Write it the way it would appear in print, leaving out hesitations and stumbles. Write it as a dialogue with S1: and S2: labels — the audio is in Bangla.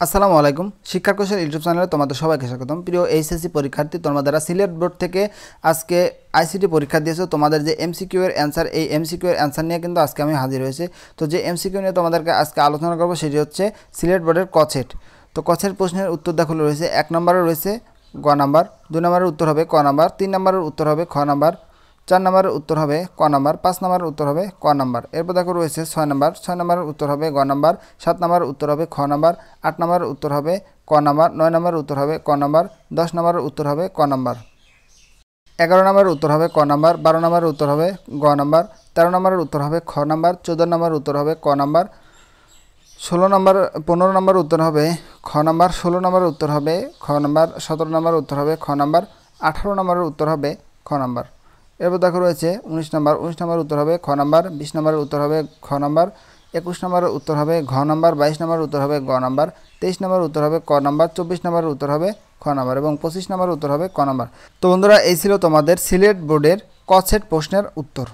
S1: আসসালামু আলাইকুম। শিক্ষার কৌশল ইউটিউব চ্যানেলে তোমাদের সবাইকে স্বাগতম। প্রিয় এইচএসসি পরীক্ষার্থী, তোমাদের সিলেট বোর্ড থেকে আজকে আইসিটি পরীক্ষা দিয়েছো। তোমাদের যে এমসিকিউ এর অ্যান্সার, এই এমসিকিউ এর অ্যান্সার নিয়ে কিন্তু আজকে আমি হাজির হয়েছি। তো যে এমসিকিউ নিয়ে তোমাদেরকে আজকে আলোচনা করবো সেটি হচ্ছে সিলেট বোর্ডের কছেট। তো কছেট প্রশ্নের উত্তর দেখো রয়েছে 1 নম্বরে রয়েছে গ নাম্বার, 2 নম্বরের উত্তর হবে ক নাম্বার, 3 নম্বরের উত্তর হবে খ নাম্বার, 4 নম্বরের উত্তর হবে ক নাম্বার, 5 নম্বরের উত্তর হবে ক নাম্বার। এরপর দেখো রয়েছে 6 নম্বর, 6 নম্বরের উত্তর হবে গ নাম্বার, 7 নম্বরের উত্তর হবে খ নাম্বার, 8 নম্বরের উত্তর হবে ক নাম্বার, 9 নম্বরের উত্তর হবে ক নাম্বার, 10 নম্বরের উত্তর হবে ক নাম্বার, 11 নম্বরের উত্তর হবে ক নাম্বার, 12 নম্বরের উত্তর হবে গ নাম্বার, 13 নম্বরের উত্তর হবে খ নাম্বার, 14 নম্বরের উত্তর হবে ক নাম্বার, 15 নম্বরের উত্তর হবে খ নাম্বার, 16 নম্বরের উত্তর হবে খ নাম্বার, 17 নম্বরের উত্তর হবে খ নাম্বার, 18 নম্বরের উত্তর হবে খ নাম্বার। এরপর দেখো রয়েছে 19 নম্বর, 19 নম্বরের উত্তর হবে খ নাম্বার, 20 নম্বরের উত্তর হবে খ নাম্বার, 21 নম্বরের উত্তর হবে ঘ নাম্বার, 22 নম্বরের উত্তর হবে গ নাম্বার, 23 নম্বরের উত্তর হবে ক নাম্বার, 24 নম্বরের উত্তর হবে খ নাম্বার এবং 25 নম্বরের উত্তর হবে ক নাম্বার। তো বন্ধুরা, এই ছিল তোমাদের সিলেট বোর্ডের ক সেট প্রশ্নের উত্তর।